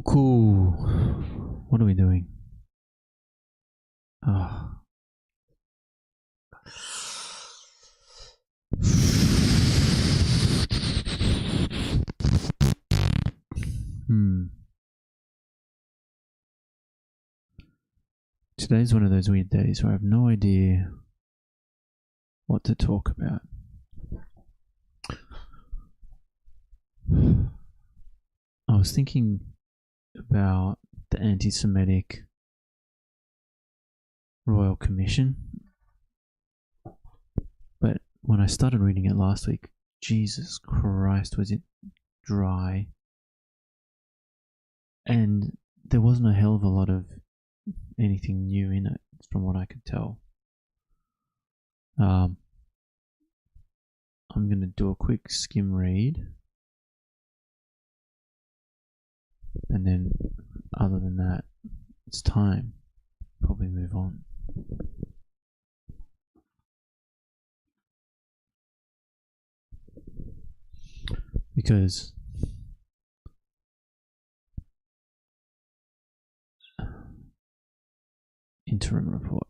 Cool. What are we doing? Oh. Today's one of those weird days where I have no idea what to talk about. I was thinking about the anti-Semitic Royal Commission, but when I started reading it last week, Jesus Christ, was it dry. And there wasn't a hell of a lot of anything new in it, from what I could tell. I'm going to do a quick skim read. And then, other than that, it's time. Probably move on. Because interim report.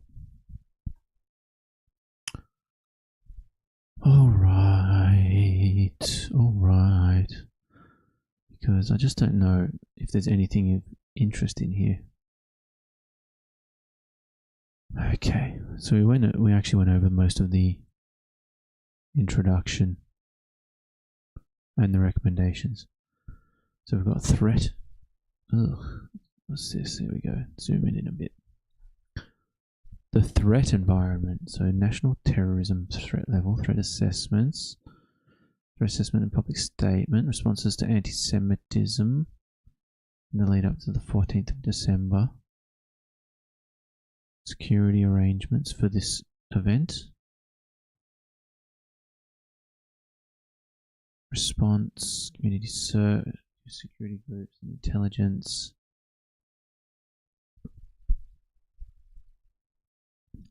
All right. Because I just don't know if there's anything of interest in here. Okay, so we actually went over most of the introduction and the recommendations. So we've got threat. What's this? There we go. Zoom in a bit. The threat environment. So national terrorism threat level, threat assessments, threat assessment and public statement, responses to anti-Semitism in the lead up to the 14th of December. Security arrangements for this event. Response, community search, security groups, and intelligence.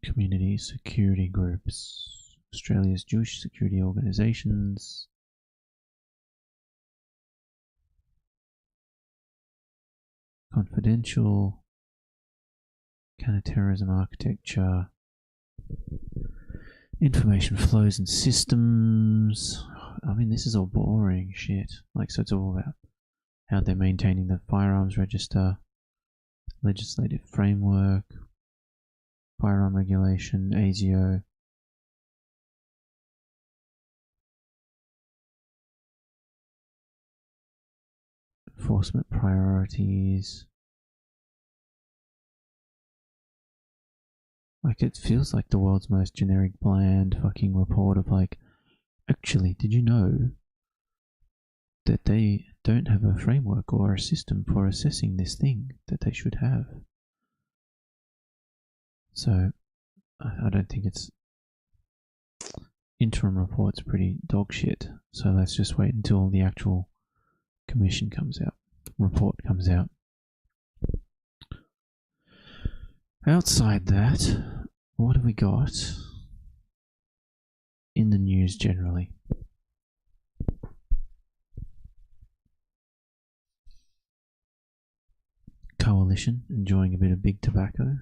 Community security groups. Australia's Jewish security organisations. Confidential. Counter-terrorism architecture. Information flows and systems. I mean, this is all boring shit. So it's all about how they're maintaining the firearms register, legislative framework, firearm regulation, ASIO. Enforcement priorities. It feels like the world's most generic, bland fucking report of actually, did you know that they don't have a framework or a system for assessing this thing that they should have? So, I don't think it's... Interim report's pretty dog shit, so let's just wait until the actual commission comes out, report comes out. Outside that, what have we got in the news generally? Coalition enjoying a bit of big tobacco.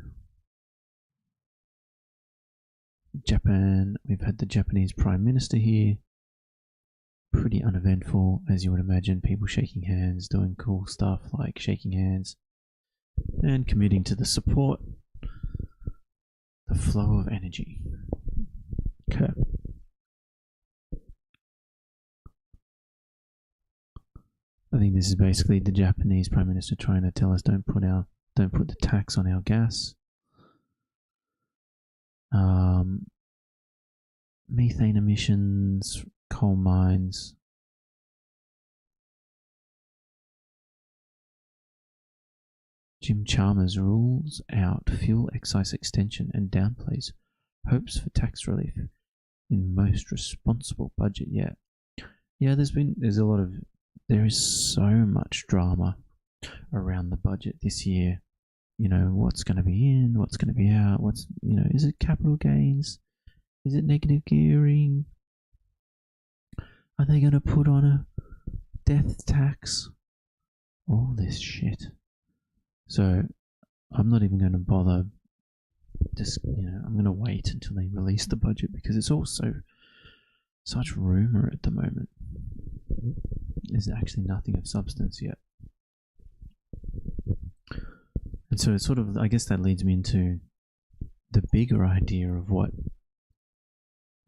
Japan, we've had the Japanese Prime Minister here. Pretty uneventful, as you would imagine. People shaking hands, doing cool stuff like shaking hands and committing to the support. The flow of energy. Okay. I think this is basically the Japanese Prime Minister trying to tell us don't put the tax on our gas. Methane emissions, coal mines. Jim Chalmers rules out fuel excise extension and downplays hopes for tax relief in most responsible budget yet. Yeah, there is so much drama around the budget this year. What's going to be in, what's going to be out, is it capital gains? Is it negative gearing? Are they going to put on a death tax? All this shit. So I'm not even going to bother. I'm going to wait until they release the budget because it's also such rumor at the moment. There's actually nothing of substance yet. And so it's sort of, I guess that leads me into the bigger idea of what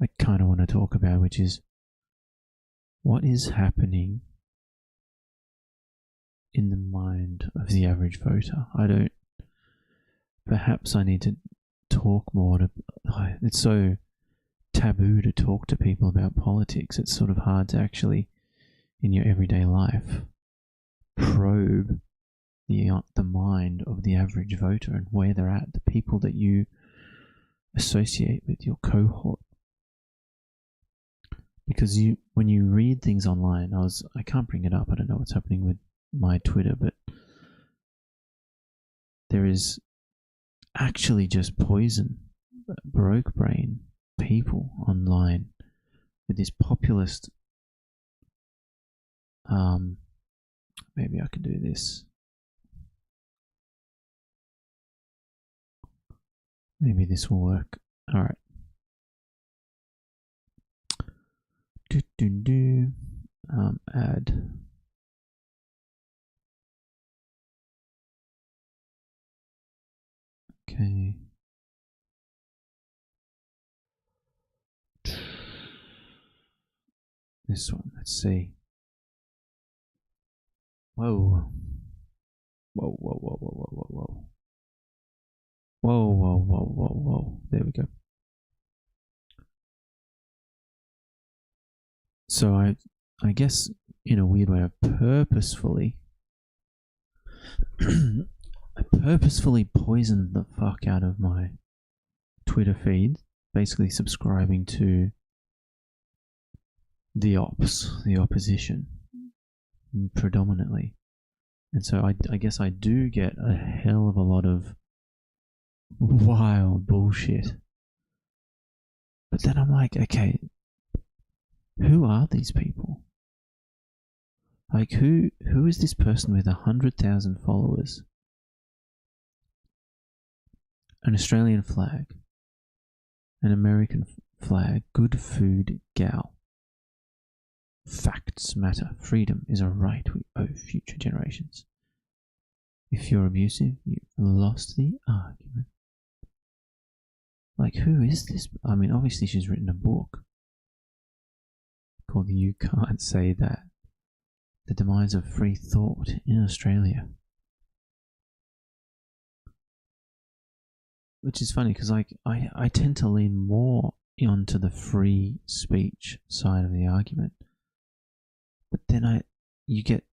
I kind of want to talk about, which is what is happening in the mind of the average voter. Perhaps I need to talk more it's so taboo to talk to people about politics. It's sort of hard to actually, in your everyday life, probe the mind of the average voter and where they're at, the people that you associate with, your cohort. Because when you read things online, I can't bring it up, I don't know what's happening with my Twitter, but there is actually just poison, broke brain people online with this populist, maybe I can do this. Maybe this will work. Alright. Add. Okay. This one, let's see. Whoa. Whoa, whoa, whoa, whoa, whoa, whoa, whoa. Whoa, whoa, whoa, whoa, whoa. There we go. So I guess in a weird way I purposefully poisoned the fuck out of my Twitter feed, basically subscribing to the opposition predominantly. And so I guess I do get a hell of a lot of wild bullshit. But then I'm like, okay, who are these people? Like, who is this person with 100,000 followers? An Australian flag, an American flag, good food gal. Facts matter. Freedom is a right we owe future generations. If you're abusive, you've lost the argument. Like, who is this? I mean, obviously she's written a book called You Can't Say That. The Demise of Free Thought in Australia. Which is funny because I tend to lean more onto the free speech side of the argument. But then you get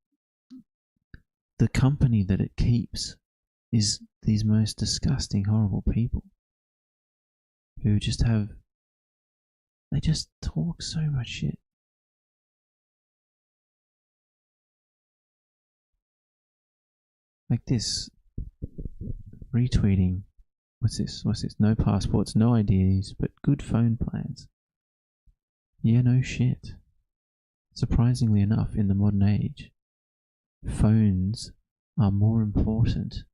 the company that it keeps is these most disgusting, horrible people who they just talk so much shit. Like this, retweeting, what's this? No passports, no IDs, but good phone plans. Yeah, no shit. Surprisingly enough, in the modern age, phones are more important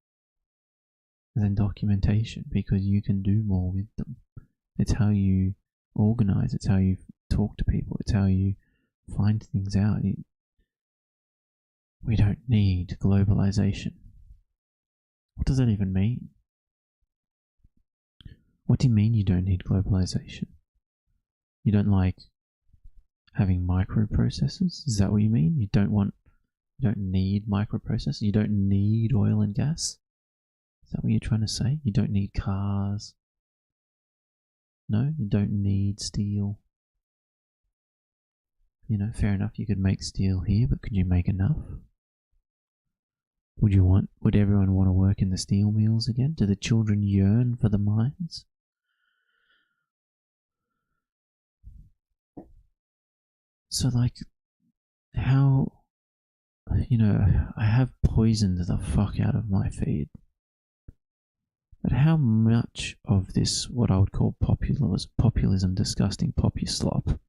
than documentation because you can do more with them. It's how you organize, it's how you talk to people, it's how you find things out. We don't need globalization. What does that even mean? What do you mean you don't need globalization? You don't like having microprocessors? Is that what you mean? You don't need microprocessors? You don't need oil and gas? Is that what you're trying to say? You don't need cars? No, you don't need steel. Fair enough, you could make steel here, but could you make enough? Would everyone want to work in the steel mills again? Do the children yearn for the mines? So how, I have poisoned the fuck out of my feed. But how much of this, what I would call populism, disgusting slop,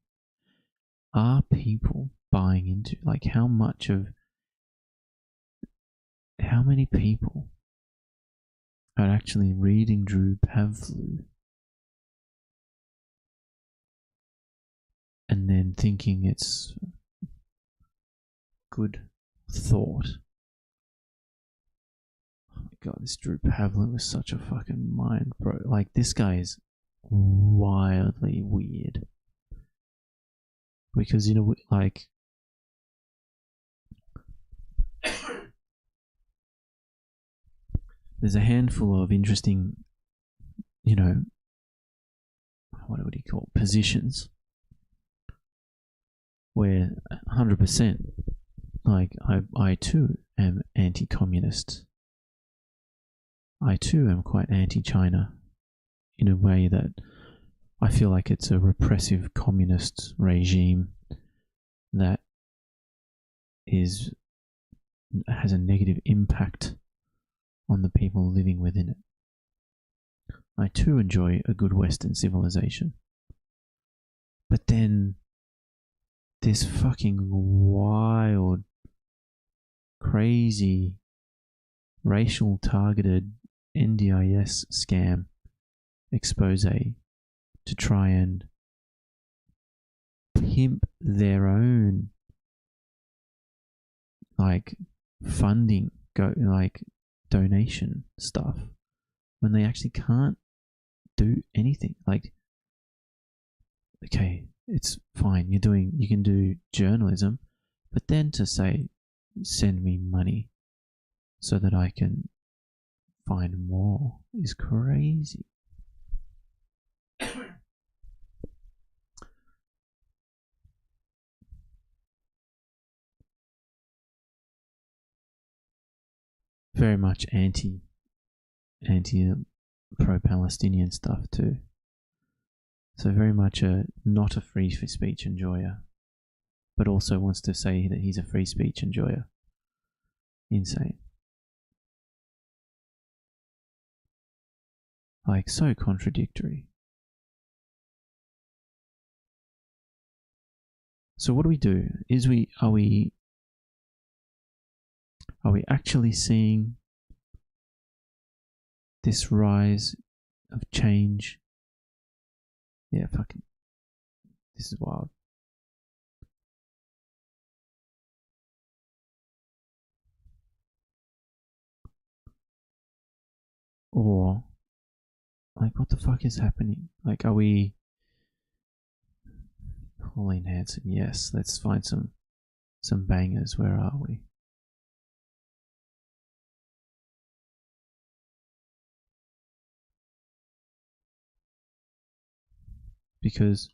are people buying into? Like, how much of how many people are actually reading Drew Pavlou and then thinking it's good thought? Oh my god, this Drew Pavlou is such a fucking mind, bro. Like, this guy is wildly weird. Because, you know, like, there's a handful of interesting, you know, what would he call it? Positions where 100%, like, I too am anti-communist. I too am quite anti-China in a way that I feel like it's a repressive communist regime that has a negative impact on the people living within it. I too enjoy a good Western civilization. But then this fucking wild, crazy, racial targeted NDIS scam expose to try and pimp their own like funding, donation stuff, when they actually can't do anything. Like, okay, it's fine, you can do journalism, but then to say send me money so that I can find more is crazy. Very much anti pro-Palestinian stuff too. So very much not a free speech enjoyer, but also wants to say that he's a free speech enjoyer. Insane. Like, so contradictory. So what do we do? Are we actually seeing this rise of change? Yeah, fucking, this is wild. Or, like, what the fuck is happening? Like, are we... Pauline Hanson, yes, let's find some bangers. Where are we? Because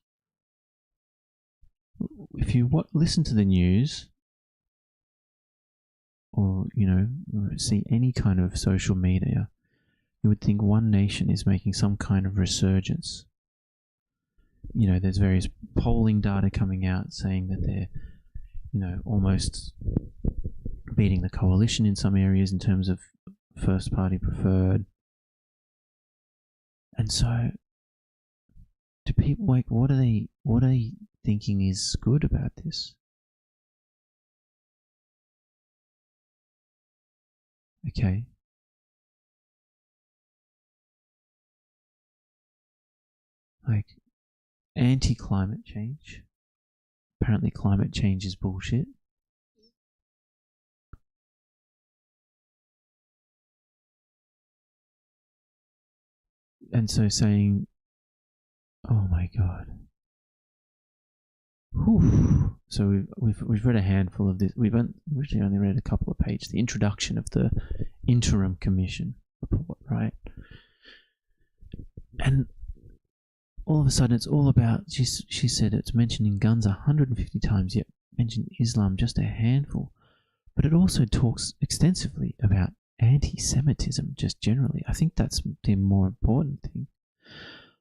if you listen to the news, or, you know, see any kind of social media, you would think one nation is making some kind of resurgence. You know, there's various polling data coming out saying that they're, you know, almost beating the coalition in some areas in terms of first party preferred. And so, do people, like, what are they thinking is good about this? Okay. Like, anti-climate change. Apparently climate change is bullshit. And so saying, oh my god. Whew. So we've read a handful of this. We've originally only read a couple of pages. The introduction of the interim commission report, right? And all of a sudden, it's all about. She said it's mentioning guns 150 times, yet mentioned Islam just a handful. But it also talks extensively about anti-Semitism, just generally. I think that's the more important thing.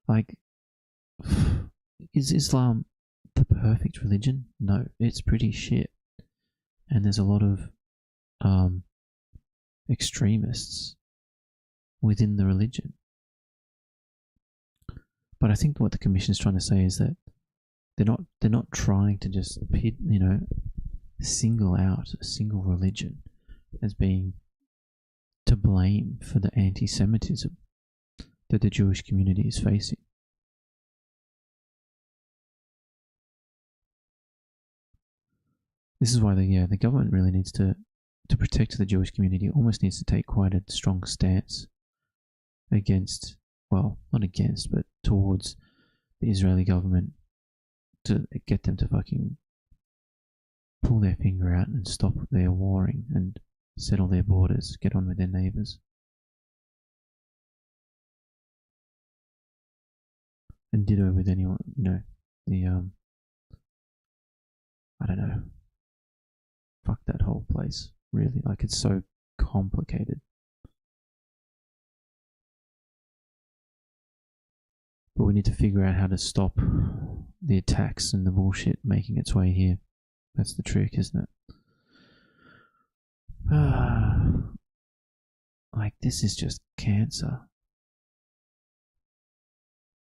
Like, is Islam the perfect religion? No, it's pretty shit. And there's a lot of extremists within the religion. But I think what the commission is trying to say is that they're not trying to just, you know, single out a single religion as being blame for the anti-Semitism that the Jewish community is facing. This is why the government really needs to protect the Jewish community, almost needs to take quite a strong stance against, well, not against, but towards the Israeli government, to get them to fucking pull their finger out and stop their warring and settle their borders, get on with their neighbours. And ditto with anyone, I don't know. Fuck that whole place, really. Like, it's so complicated. But we need to figure out how to stop the attacks and the bullshit making its way here. That's the trick, isn't it? Like, this is just cancer.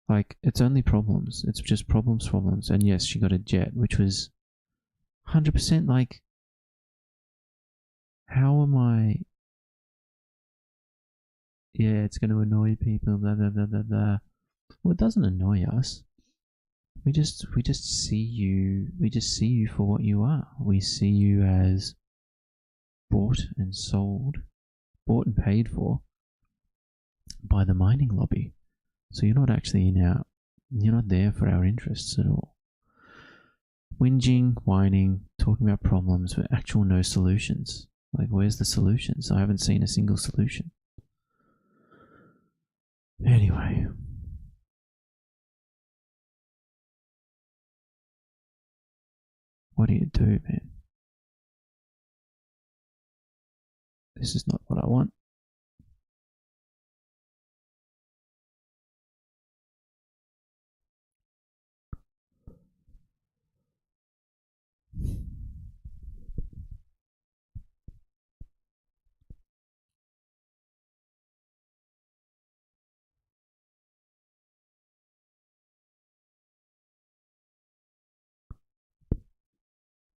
Like, it's only problems. It's just problems. And yes, she got a jet, which was 100% like, how am I... Yeah, it's going to annoy people, blah, blah, blah, blah, blah. Well, it doesn't annoy us. We just see you. We just see you for what you are. We see you as bought and sold, bought and paid for by the mining lobby. So you're not actually you're not there for our interests at all. Whinging, whining, talking about problems, but actual no solutions. Like, where's the solutions? I haven't seen a single solution. Anyway. What do you do, man? This is not what I want.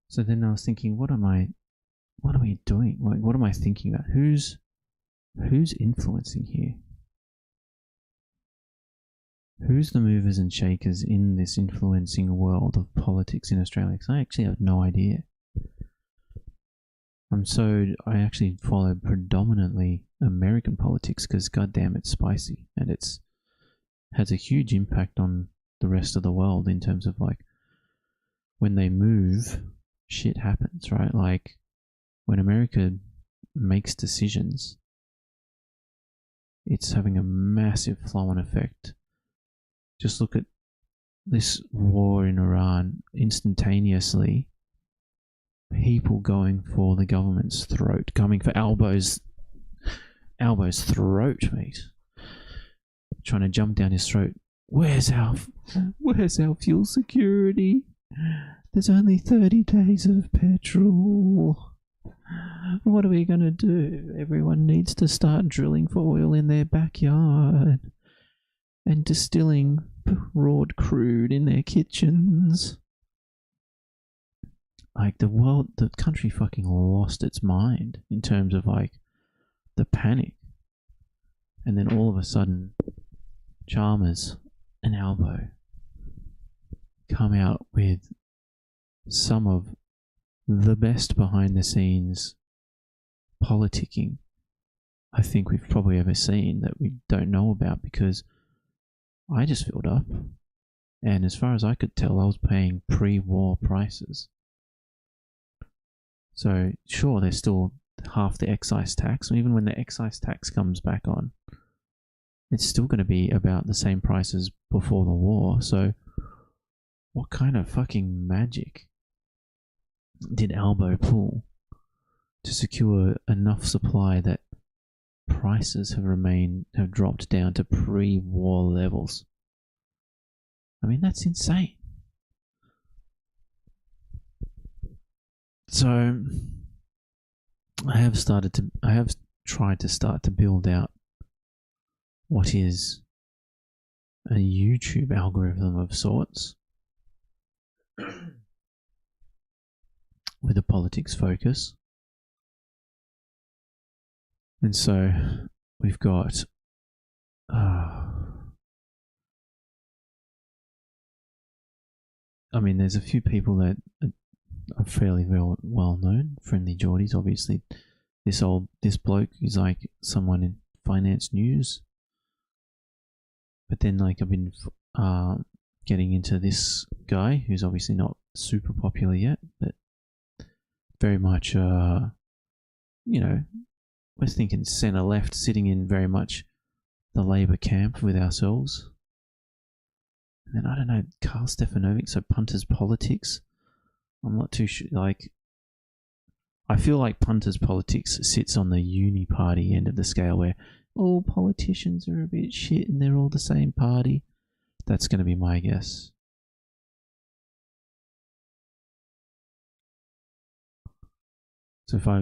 So then I was thinking, what are we doing? What am I thinking about? Who's influencing here? Who's the movers and shakers in this influencing world of politics in Australia? Because I actually have no idea. I actually follow predominantly American politics because goddamn, it's spicy and has a huge impact on the rest of the world in terms of, like, when they move, shit happens, right? Like, when America makes decisions, it's having a massive flow-on effect. Just look at this war in Iran. Instantaneously, people going for the government's throat, coming for Albo's throat, mate. Trying to jump down his throat. Where's our fuel security? There's only 30 days of petrol. What are we going to do? Everyone needs to start drilling for oil in their backyard and distilling raw crude in their kitchens. Like, the country fucking lost its mind in terms of, like, the panic. And then all of a sudden, Chalmers and Albo come out with some of the best behind the scenes politicking I think we've probably ever seen that we don't know about, because I just filled up, and as far as I could tell, I was paying pre-war prices. So sure, there's still half the excise tax, and even when the excise tax comes back on, it's still going to be about the same price as before the war. So what kind of fucking magic did Albo pull to secure enough supply that prices have dropped down to pre-war levels? I mean, that's insane. So I have tried to start to build out what is a YouTube algorithm of sorts with a politics focus. And so we've got I mean, there's a few people that are fairly well known. Friendly Geordies, obviously. This bloke is like someone in finance news. But then, like, I've been getting into this guy who's obviously not super popular yet, but very much, we're thinking centre left, sitting in very much the Labour camp with ourselves. And then, I don't know, Karl Stefanovic, so Punters Politics. I'm not too sure, like, I feel like Punters Politics sits on the uni party end of the scale where all politicians are a bit shit and they're all the same party. That's going to be my guess. So if I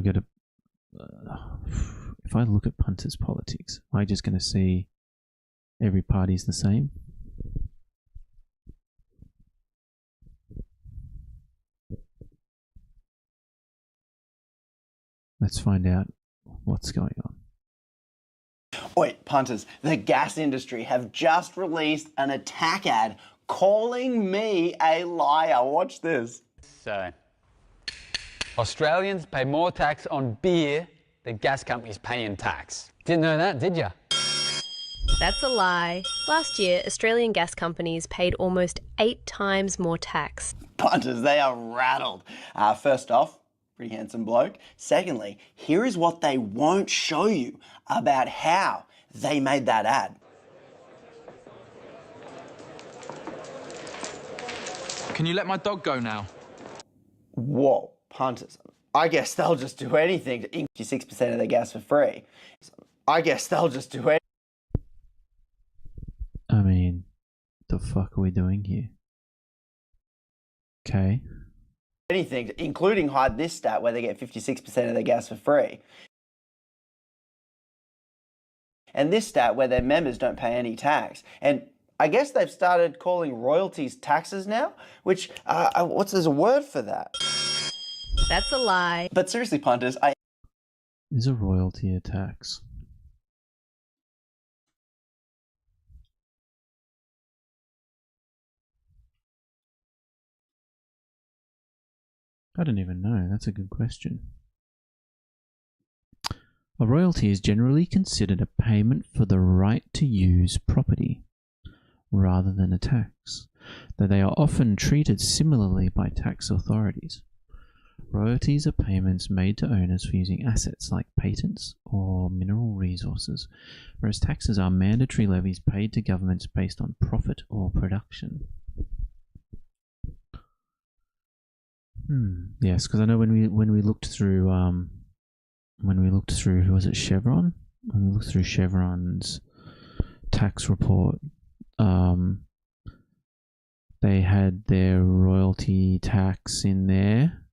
look at Punters Politics, am I just going to see every party's the same? Let's find out what's going on. Wait, punters, the gas industry have just released an attack ad calling me a liar. Watch this. So, Australians pay more tax on beer than gas companies pay in tax. Didn't know that, did you? That's a lie. Last year, Australian gas companies paid almost 8 times more tax. Punters, they are rattled. First off, pretty handsome bloke. Secondly, here is what they won't show you about how they made that ad. Can you let my dog go now? Whoa, punters. I guess they'll just do anything to ink 56% of their gas for free. I guess they'll just do anything. I mean, the fuck are we doing here? Okay. Anything, including hide this stat where they get 56% of their gas for free. And this stat where their members don't pay any tax. And I guess they've started calling royalties taxes now, which, there's a word for that. That's a lie. But seriously, punters, Is a royalty a tax? I don't even know. That's a good question. A royalty is generally considered a payment for the right to use property, rather than a tax, though they are often treated similarly by tax authorities. Royalties are payments made to owners for using assets like patents or mineral resources, whereas taxes are mandatory levies paid to governments based on profit or production. Yes, because I know when we looked through who was it, Chevron? When we looked through Chevron's tax report, they had their royalty tax in there.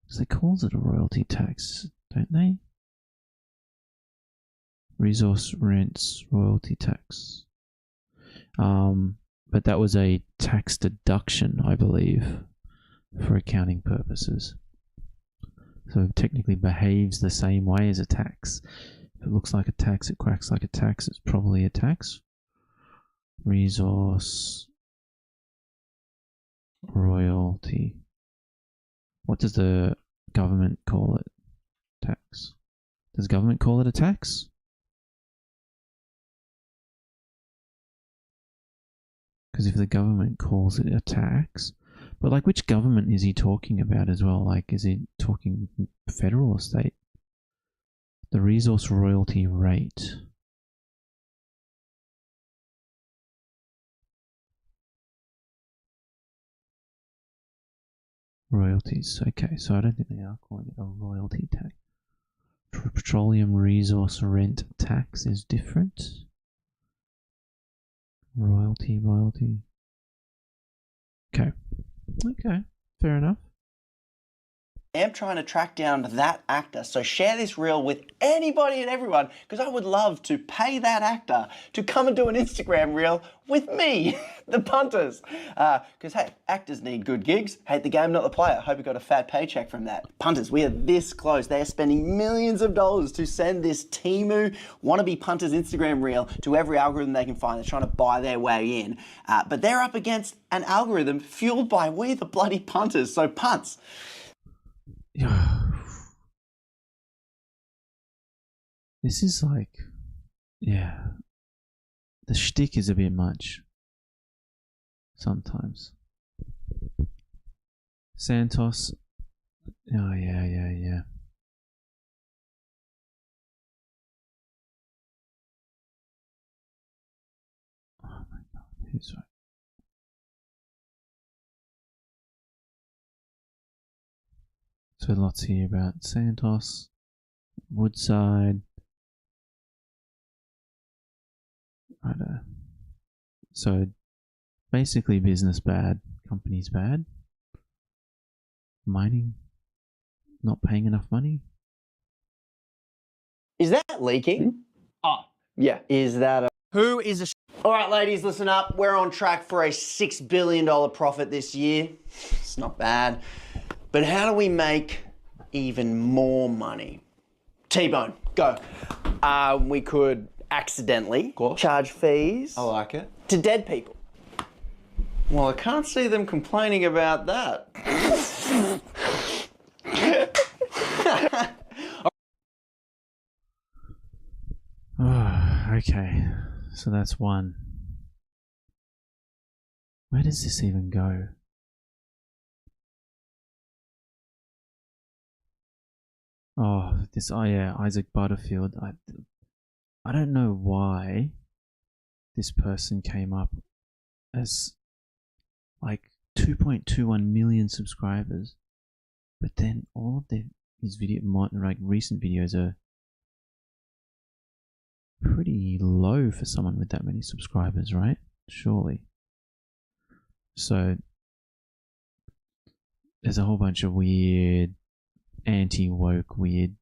So they calls it a royalty tax, don't they? Resource rents, royalty tax. But that was a tax deduction, I believe, for accounting purposes. So it technically behaves the same way as a tax. If it looks like a tax, it quacks like a tax, it's probably a tax. Resource royalty. What does the government call it? Tax. Does government call it a tax? Because if the government calls it a tax, but like which government is he talking about as well? Like, is he talking federal or state? The resource royalty rate. Royalties. Okay, so I don't think they are calling it a royalty tax. Petroleum resource rent tax is different. Royalty. Okay, fair enough. am trying to track down that actor, so share this reel with anybody and everyone, because I would love to pay that actor to come and do an Instagram reel with me, the punters. Because, hey, actors need good gigs. Hate the game, not the player. Hope you got a fat paycheck from that. Punters, we are this close. They are spending millions of dollars to send this Temu wannabe punters Instagram reel to every algorithm they can find. They're trying to buy their way in. But they're up against an algorithm fueled by we, the bloody punters. So punts. This is like, yeah, the shtick is a bit much sometimes. Santos, oh yeah. Oh my God, who's right? So lots here about Santos, Woodside. Right. So basically, business bad, companies bad, mining not paying enough money. Is that leaking? Oh, yeah. Is that a... Who is a... All right, ladies, listen up. We're on track for a $6 billion profit this year. It's not bad. But how do we make even more money? T-Bone, go. We could accidentally charge fees. I like it. To dead people. Well, I can't see them complaining about that. Okay, so that's one. Where does this even go? Oh, this, oh yeah, Isaac Butterfield. I don't know why this person came up as like 2.21 million subscribers, but then all of his recent videos are pretty low for someone with that many subscribers, right? Surely. So there's a whole bunch of weird anti-woke, weird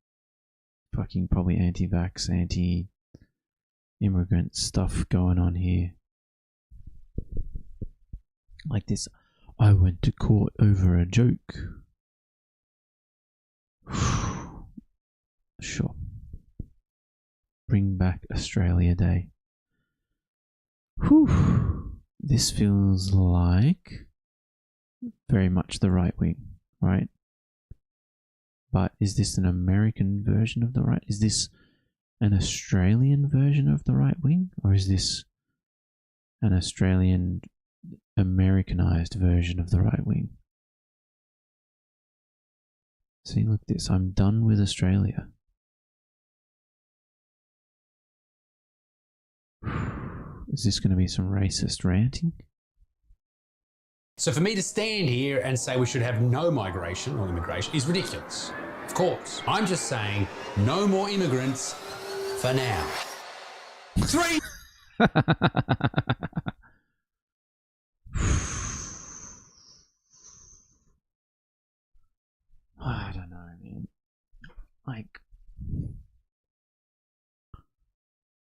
fucking probably anti-vax, anti-immigrant stuff going on here. Like this, I went to court over a joke. Sure. Bring back Australia Day. Whew. This feels like very much the right wing, right? But is this an American version of the right? Is this an Australian version of the right wing? Or is this an Australian Americanized version of the right wing? See, look at this. I'm done with Australia. Is this going to be some racist ranting? So for me to stand here and say we should have no migration or immigration is ridiculous. Of course. I'm just saying no more immigrants for now. 3. I don't know, man. Like,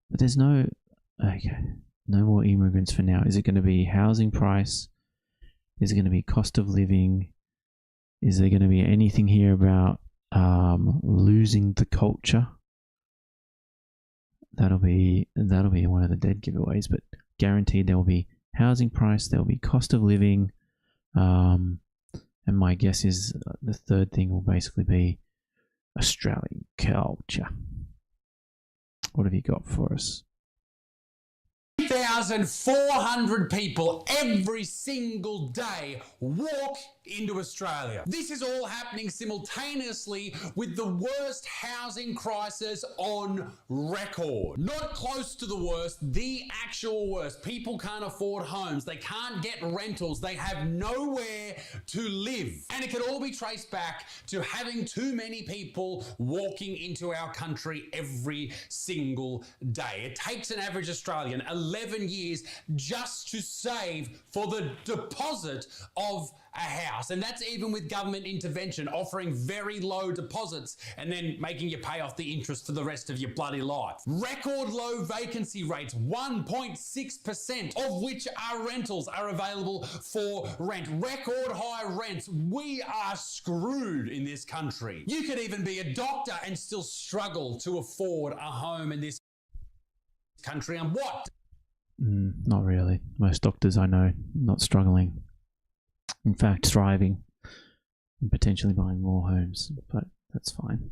but there's no more immigrants for now. Is it going to be housing price? Is it going to be cost of living? Is there going to be anything here about losing the culture? That'll be one of the dead giveaways, but guaranteed there will be housing price, there will be cost of living, and my guess is the third thing will basically be Australian culture. What have you got for us? 3,400 people every single day walk into Australia. This is all happening simultaneously with the worst housing crisis on record. Not close to the worst, the actual worst. People can't afford homes, they can't get rentals, they have nowhere to live. And it can all be traced back to having too many people walking into our country every single day. It takes an average Australian 11 years just to save for the deposit of a house, and that's even with government intervention, offering very low deposits and then making you pay off the interest for the rest of your bloody life. Record low vacancy rates, 1.6%, of which our rentals are available for rent. Record high rents. We are screwed in this country. You could even be a doctor and still struggle to afford a home in this country. And what? Not really. Most doctors I know not struggling. In fact, thriving and potentially buying more homes, but that's fine.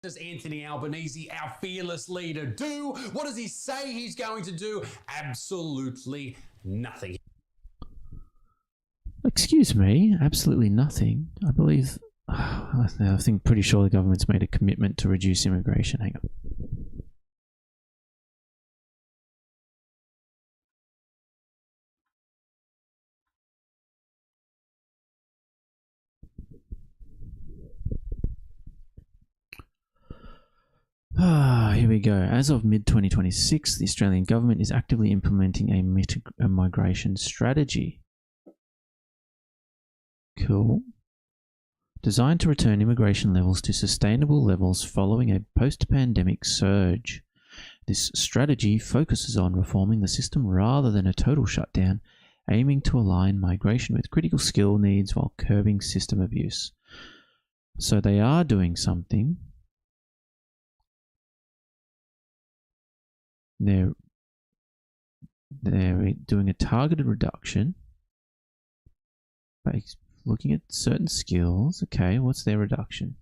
Does Anthony Albanese, our fearless leader, do? What does he say he's going to do? Absolutely nothing. Excuse me, absolutely nothing. I believe, I think pretty sure the government's made a commitment to reduce immigration. Hang on. Here we go. As of mid-2026, the Australian government is actively implementing a migration strategy. Cool. Designed to return immigration levels to sustainable levels following a post-pandemic surge. This strategy focuses on reforming the system rather than a total shutdown, aiming to align migration with critical skill needs while curbing system abuse. So they are doing something. They're doing a targeted reduction by looking at certain skills. Okay, what's their reduction?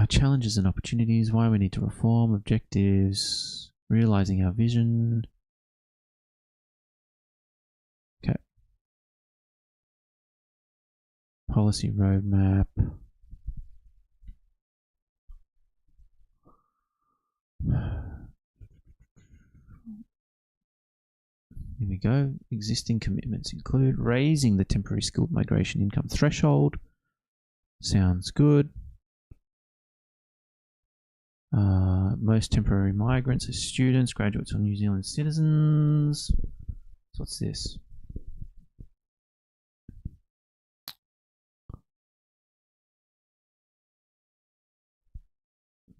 Challenges and opportunities, why we need to reform, objectives, realizing our vision. Okay. Policy roadmap. Here we go. Existing commitments include raising the temporary skilled migration income threshold. Sounds good. Most temporary migrants are students, graduates, or New Zealand citizens. So what's this?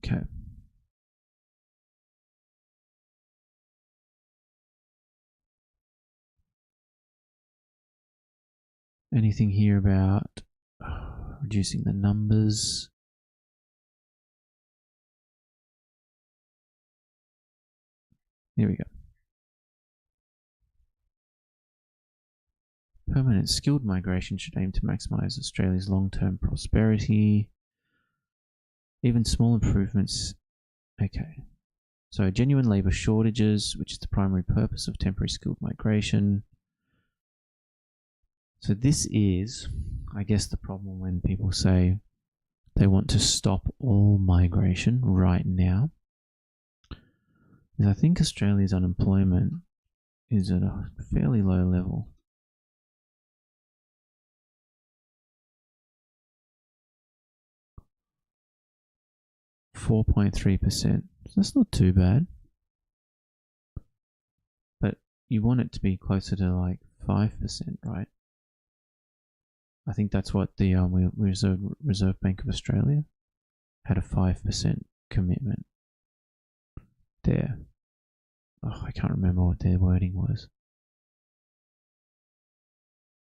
Okay. Anything here about reducing the numbers? Here we go. Permanent skilled migration should aim to maximize Australia's long-term prosperity. Even small improvements. Okay. So genuine labour shortages, which is the primary purpose of temporary skilled migration. So this is, I guess, the problem when people say they want to stop all migration right now. Is I think Australia's unemployment is at a fairly low level. .3%. So that's not too bad. But you want it to be closer to like 5%, right? I think that's what the Reserve Bank of Australia had, a 5% commitment there. Oh, I can't remember what their wording was.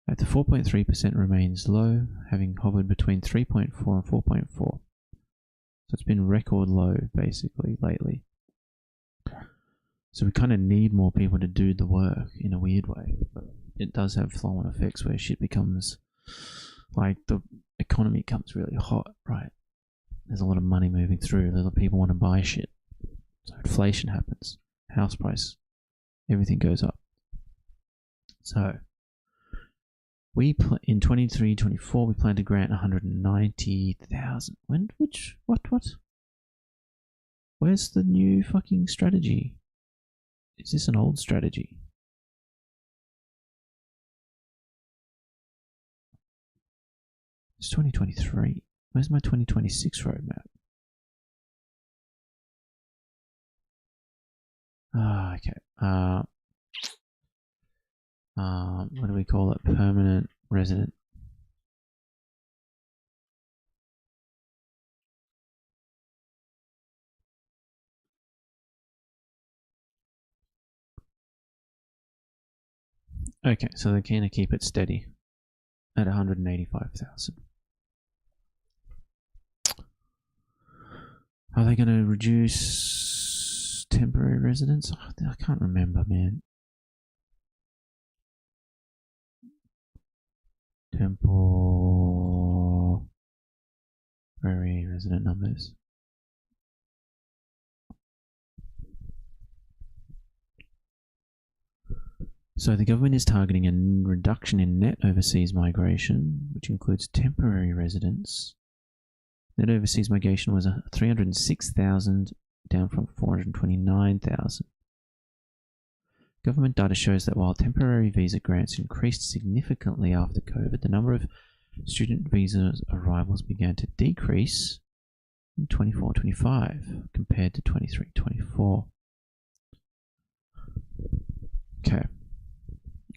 At the 4.3% remains low, having hovered between 3.4 and 4.4. So it's been record low basically lately. So we kind of need more people to do the work in a weird way, but it does have flow-on effects where shit becomes like the economy becomes really hot, right? There's a lot of money moving through, a lot of people want to buy shit. So inflation happens, house price, everything goes up. So we in 23-24 we plan to grant 190,000. What? Where's the new fucking strategy? Is this an old strategy? It's 2023. Where's my 2026 roadmap? Okay. what do we call it? Permanent resident. Okay, so they're keen to keep it steady at 185,000. Are they going to reduce temporary residents? I can't remember, man. Temporary resident numbers. So the government is targeting a reduction in net overseas migration, which includes temporary residents. Net overseas migration was 306,000, down from 429,000. Government data shows that while temporary visa grants increased significantly after COVID, the number of student visa arrivals began to decrease in 24-25 compared to 23-24. Okay,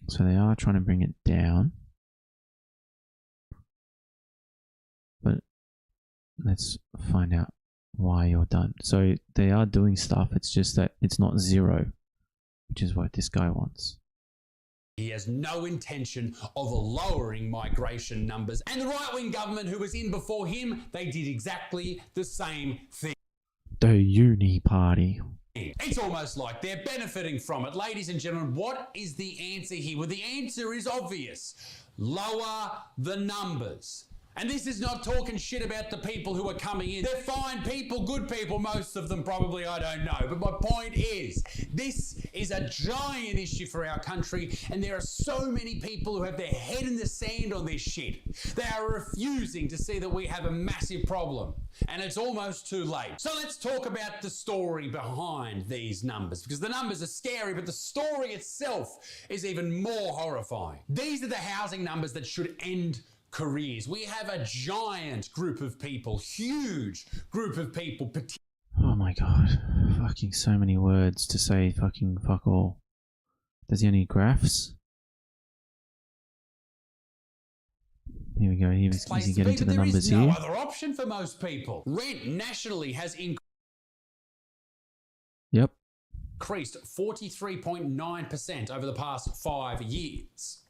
so they are trying to bring it down, but let's find out why you're done. So they are doing stuff, it's just that it's not zero, which is what this guy wants. He has no intention of lowering migration numbers. And the right-wing government who was in before him, they did exactly the same thing. The uni party. It's almost like they're benefiting from it. Ladies and gentlemen, what is the answer here? Well, the answer is obvious. Lower the numbers. And this is not talking shit about the people who are coming in. They're fine people, good people, most of them probably, I don't know. But my point is, this is a giant issue for our country, and there are so many people who have their head in the sand on this shit. They are refusing to see that we have a massive problem, and it's almost too late. So let's talk about the story behind these numbers, because the numbers are scary, but the story itself is even more horrifying. These are the housing numbers that should end careers. We have a giant group of people, huge group of people. Oh my god, fucking so many words to say fucking fuck all. Does he have any graphs? Here we go, he's getting to the numbers here. There is no other option for most people. Rent nationally has increased 43.9% over the past 5 years.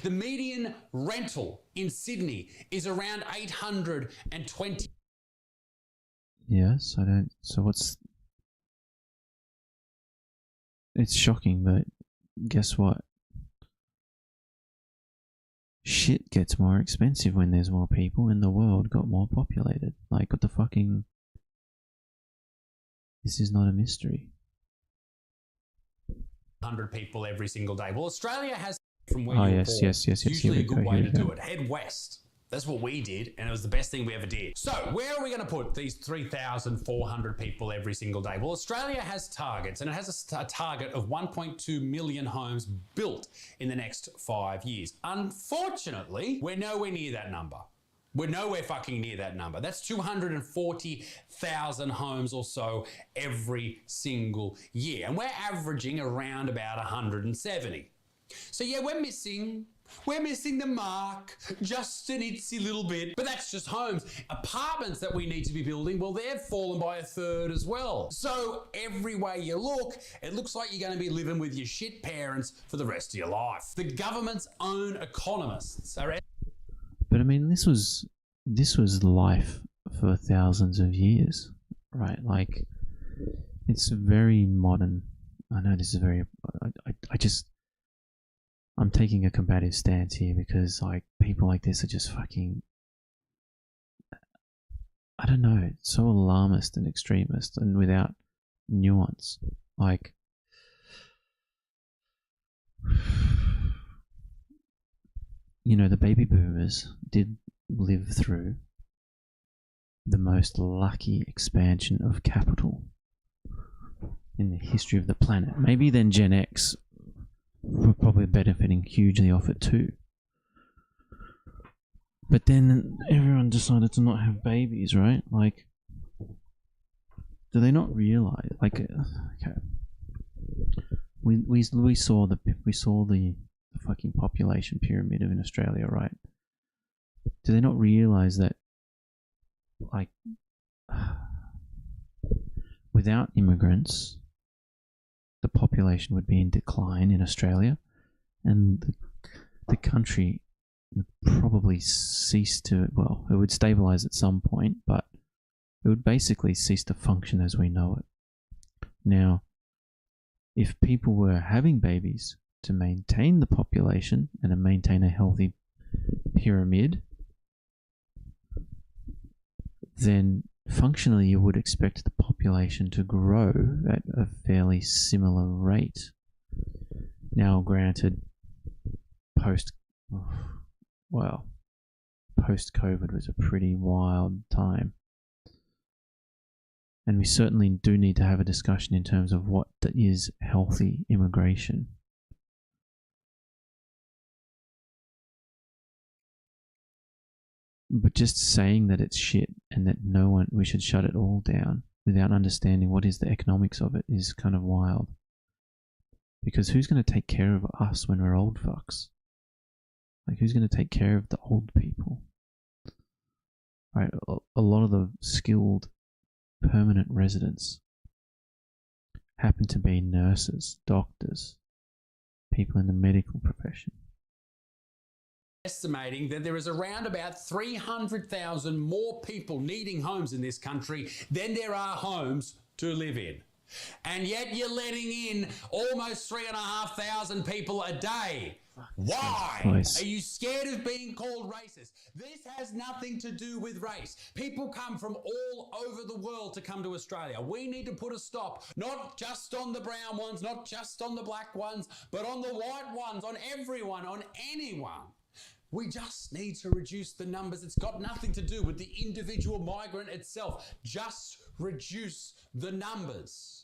The median rental in Sydney is around 820. Yes, I don't. So what's. It's shocking, but guess what? Shit gets more expensive when there's more people and the world got more populated. Like, what the fucking. This is not a mystery. 100 people every single day. Well, Australia has. From where you're born. Yes. Usually a good way to do it. Head west. That's what we did, and it was the best thing we ever did. So, where are we going to put these 3,400 people every single day? Well, Australia has targets, and it has a target of 1.2 million homes built in the next 5 years. Unfortunately, we're nowhere near that number. We're nowhere fucking near that number. That's 240,000 homes or so every single year, and we're averaging around about 170. So yeah, we're missing the mark just an itsy little bit, but that's just homes. Apartments that we need to be building, well, they've fallen by a third as well. So every way you look, it looks like you're going to be living with your shit parents for the rest of your life. The government's own economists are... But I mean, this was life for thousands of years, right? Like, it's very modern. I know this is very... I'm taking a combative stance here because, like, people like this are just fucking, I don't know, so alarmist and extremist and without nuance. Like, you know, the baby boomers did live through the most lucky expansion of capital in the history of the planet. Maybe then Gen X were probably benefiting hugely off it too. But then everyone decided to not have babies, right? Like, do they not realize? Like, okay, we saw the fucking population pyramid in Australia, right? Do they not realize that, like, without immigrants, the population would be in decline in Australia, and the country would probably cease to, well, it would stabilize at some point, but it would basically cease to function as we know it. Now, if people were having babies to maintain the population and to maintain a healthy pyramid, then functionally you would expect the population to grow at a fairly similar rate. Now, granted, post-COVID was a pretty wild time. And we certainly do need to have a discussion in terms of what is healthy immigration. But just saying that it's shit and that we should shut it all down without understanding what is the economics of it is kind of wild. Because who's going to take care of us when we're old fucks? Like, who's going to take care of the old people? Right, a lot of the skilled permanent residents happen to be nurses, doctors, people in the medical profession. Estimating that there is around about 300,000 more people needing homes in this country than there are homes to live in. And yet you're letting in almost 3,500 people a day. Why? Are you scared of being called racist? This has nothing to do with race. People come from all over the world to come to Australia. We need to put a stop, not just on the brown ones, not just on the black ones, but on the white ones, on everyone, on anyone. We just need to reduce the numbers. It's got nothing to do with the individual migrant itself. Just reduce the numbers.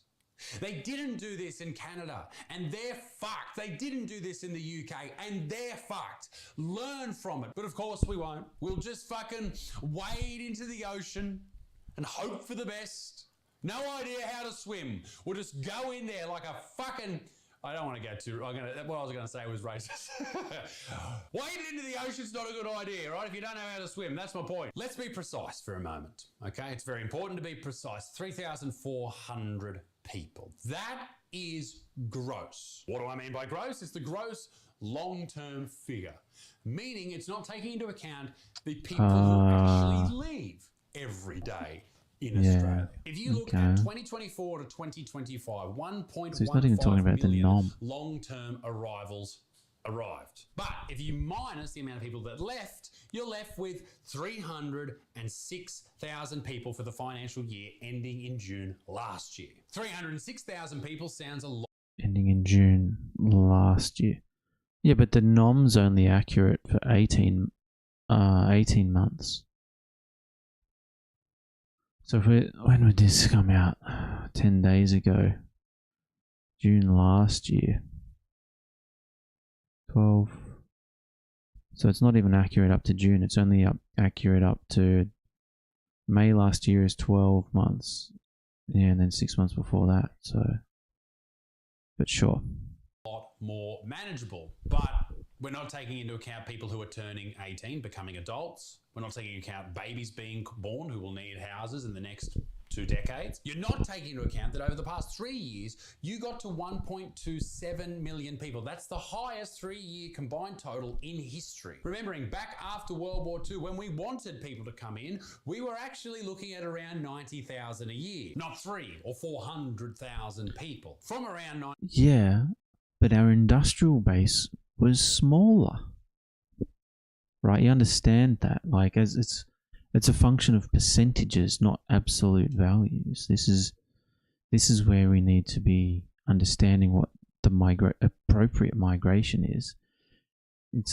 They didn't do this in Canada, and they're fucked. They didn't do this in the UK, and they're fucked. Learn from it. But of course we won't. We'll just fucking wade into the ocean and hope for the best. No idea how to swim. We'll just go in there like a fucking... I don't want to go too... what I was going to say was racist. Wading into the ocean's not a good idea, right? If you don't know how to swim, that's my point. Let's be precise for a moment, okay? It's very important to be precise. 3,400 people. That is gross. What do I mean by gross? It's the gross long-term figure, meaning it's not taking into account the people who actually leave every day in Australia. If you look at 2024 to 2025, 1.15 million long-term arrivals arrived. But if you minus the amount of people that left, you're left with 306,000 people for the financial year ending in June last year. 306,000 people sounds a lot. Ending in June last year. Yeah, but the NOM's only accurate for 18 months. So when would this come out? 10 days ago. June last year. 12. So it's not even accurate up to June. It's only accurate up to May last year is 12 months. Yeah, and then 6 months before that. So, but sure. A lot more manageable. But we're not taking into account people who are turning 18, becoming adults. We're not taking into account babies being born who will need houses in the next 2 decades. You're not taking into account that over the past 3 years, you got to 1.27 million people. That's the highest 3-year combined total in history. Remembering back after World War II, when we wanted people to come in, we were actually looking at around 90,000 a year, not 300,000 or 400,000 people. From around 90. Yeah, but our industrial base was smaller. Right, you understand that, like, as it's a function of percentages, not absolute values. This is where we need to be understanding what the appropriate migration is. And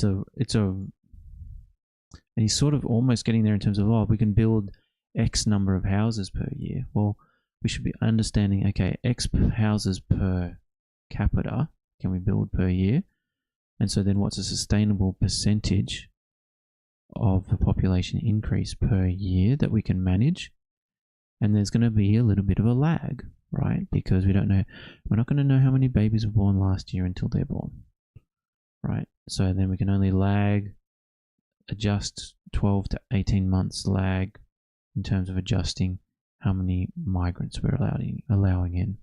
he's sort of almost getting there in terms of, we can build X number of houses per year. Well, we should be understanding, okay, X houses per capita can we build per year? And so then what's a sustainable percentage of the population increase per year that we can manage? And there's going to be a little bit of a lag, right? Because we don't know, we're not going to know how many babies were born last year until they're born, right? So then we can only adjust 12 to 18 months lag in terms of adjusting how many migrants we're allowing in,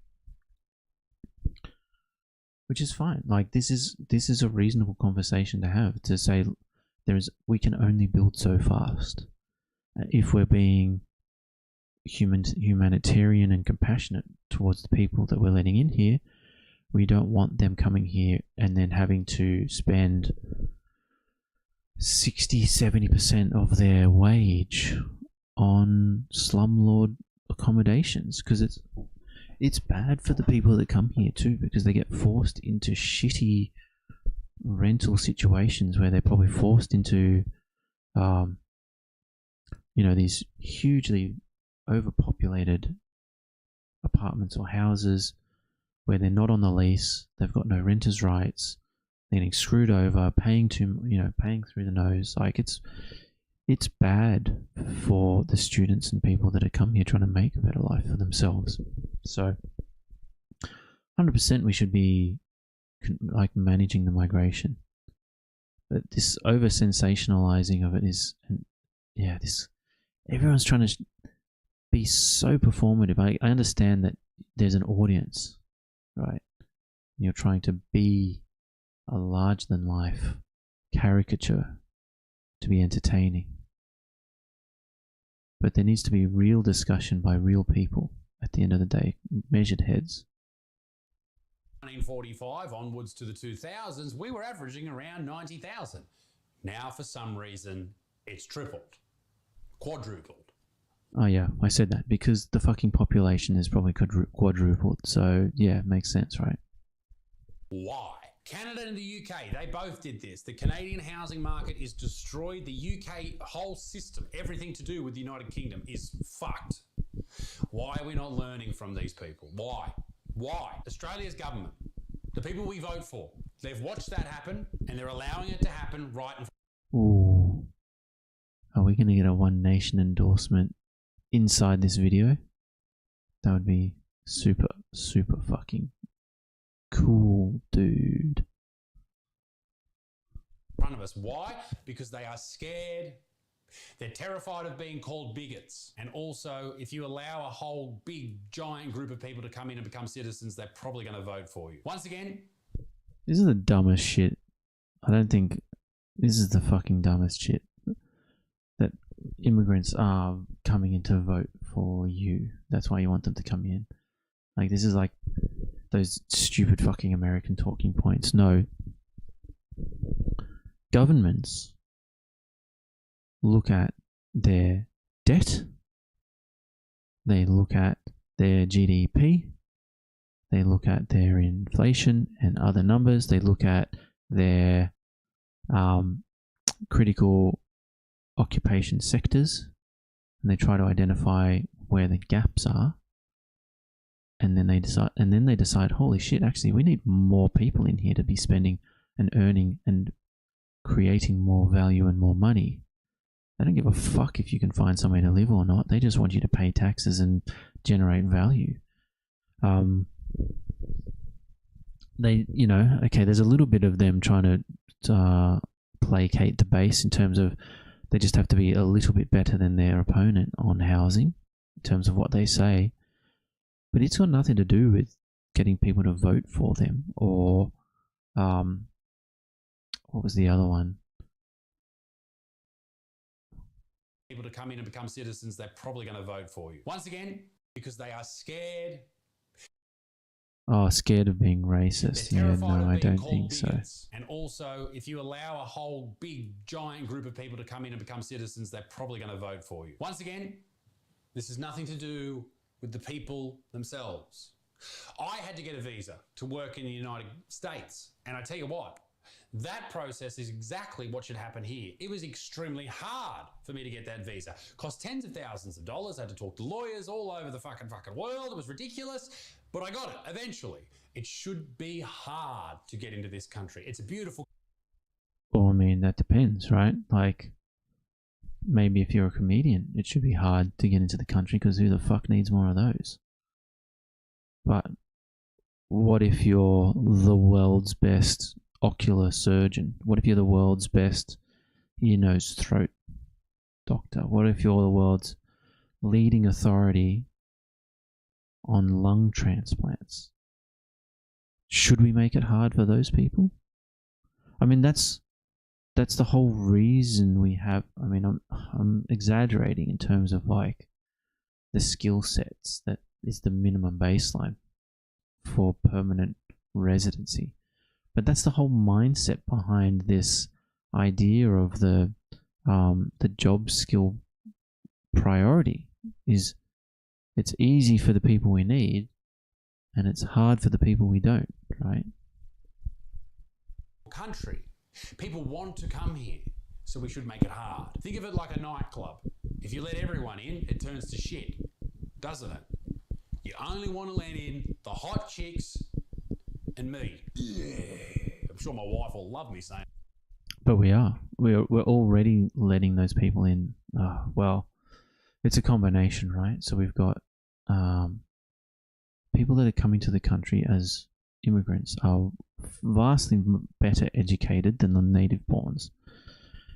which is fine. Like this is a reasonable conversation to have, to say we can only build so fast. If we're being humanitarian and compassionate towards the people that we're letting in here, we don't want them coming here and then having to spend 60-70% of their wage on slumlord accommodations, because it's bad for the people that come here too, because they get forced into shitty rental situations where they're probably forced into these hugely overpopulated apartments or houses where they're not on the lease, they've got no renters' rights, they're getting screwed over, paying through the nose. Like it's bad for the students and people that have come here trying to make a better life for themselves. So 100% we should be like managing the migration, but this over sensationalizing of it is, everyone's trying to be so performative. I understand that there's an audience, right? You're trying to be a larger than life caricature to be entertaining, but there needs to be real discussion by real people at the end of the day, measured heads. 1945 onwards to the 2000s, we were averaging around 90,000. Now, for some reason, it's tripled, quadrupled. Oh yeah, I said that because the fucking population is probably quadrupled. So yeah, it makes sense, right? Why? Canada and the UK, they both did this. The Canadian housing market is destroyed. The UK whole system, everything to do with the United Kingdom, is fucked. Why are we not learning from these people? Why? Australia's government, the people we vote for, they've watched that happen and they're allowing it to happen right in front. Ooh. Are we going to get a One Nation endorsement inside this video? That would be super, super fucking cool, dude. Front of us. Why? Because they are scared. They're terrified of being called bigots. And also, if you allow a whole big, giant group of people to come in and become citizens, they're probably going to vote for you. Once again, this is the dumbest shit. I don't think this is the fucking dumbest shit. That immigrants are coming in to vote for you. That's why you want them to come in. Like, this is like those stupid fucking American talking points. No. Governments look at their debt, they look at their GDP, they look at their inflation and other numbers, they look at their critical occupation sectors, and they try to identify where the gaps are, and then they decide, holy shit, actually we need more people in here to be spending and earning and creating more value and more money. They don't give a fuck if you can find somewhere to live or not. They just want you to pay taxes and generate value. There's a little bit of them trying to placate the base in terms of they just have to be a little bit better than their opponent on housing in terms of what they say. But it's got nothing to do with getting people to vote for them or what was the other one? people to come in and become citizens, they're probably going to vote for you. Once again, because they are scared. Oh, scared of being racist. Yeah, no, I don't think so. And also, if you allow a whole big, giant group of people to come in and become citizens, they're probably going to vote for you. Once again, this has nothing to do with the people themselves. I had to get a visa to work in the United States. And I tell you what, that process is exactly what should happen here. It was extremely hard for me to get that visa. Cost tens of thousands of dollars. I had to talk to lawyers all over the fucking world. It was ridiculous, but I got it eventually. It should be hard to get into this country. It's a beautiful... Well, I mean, that depends, right? Like, maybe if you're a comedian, it should be hard to get into the country because who the fuck needs more of those? But what if you're the world's best ocular surgeon? What if you're the world's best ear, nose, throat doctor? What if you're the world's leading authority on lung transplants? Should we make it hard for those people? I mean, that's the whole reason we have. I mean, I'm exaggerating in terms of like the skill sets that is the minimum baseline for permanent residency, but that's the whole mindset behind this idea of the job skill priority. Is it's easy for the people we need, and it's hard for the people we don't, right? Country. People want to come here, so we should make it hard. Think of it like a nightclub. If you let everyone in, it turns to shit, doesn't it? You only want to let in the hot chicks and me. Yeah. I'm sure my wife will love me saying. But we're already letting those people in. Well, it's a combination, right? So we've got people that are coming to the country as immigrants are vastly better educated than the native borns.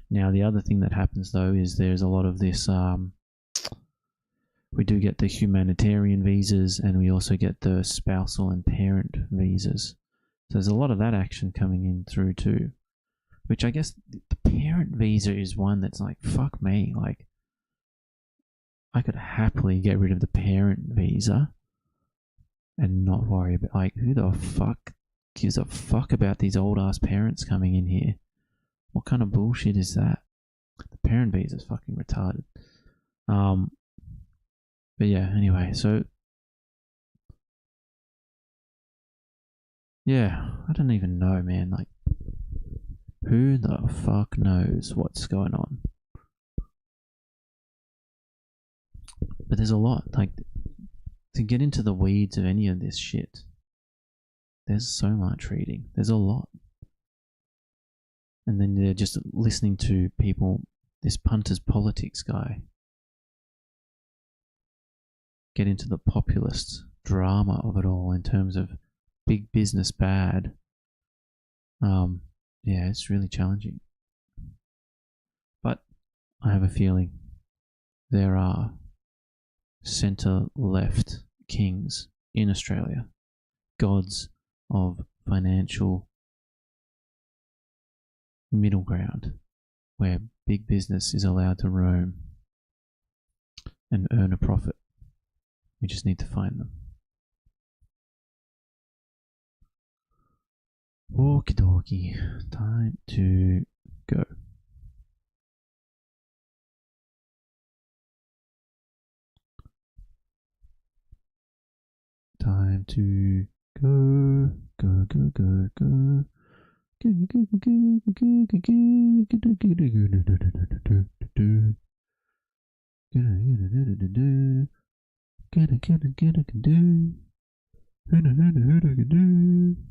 Now, the other thing that happens though is there's a lot of this. We do get the humanitarian visas, and we also get the spousal and parent visas. So there's a lot of that action coming in through too, which I guess the parent visa is one that's like, fuck me, like I could happily get rid of the parent visa and not worry about, like, who the fuck gives a fuck about these old ass parents coming in here? What kind of bullshit is that? The parent visa is fucking retarded. But yeah, anyway, so yeah, I don't even know, man. Like, who the fuck knows what's going on? But there's a lot, like, to get into the weeds of any of this shit. There's so much reading. There's a lot. And then they're just listening to people, this Punters Politics guy, get into the populist drama of it all in terms of big business bad. Yeah, it's really challenging. But I have a feeling there are centre-left kings in Australia, gods of financial middle ground, where big business is allowed to roam and earn a profit. We just need to find them. Okie dokie, time to go. Time to go, go, go, go, go. Go, go, go, go, go, go, go, go, go, go, go, go.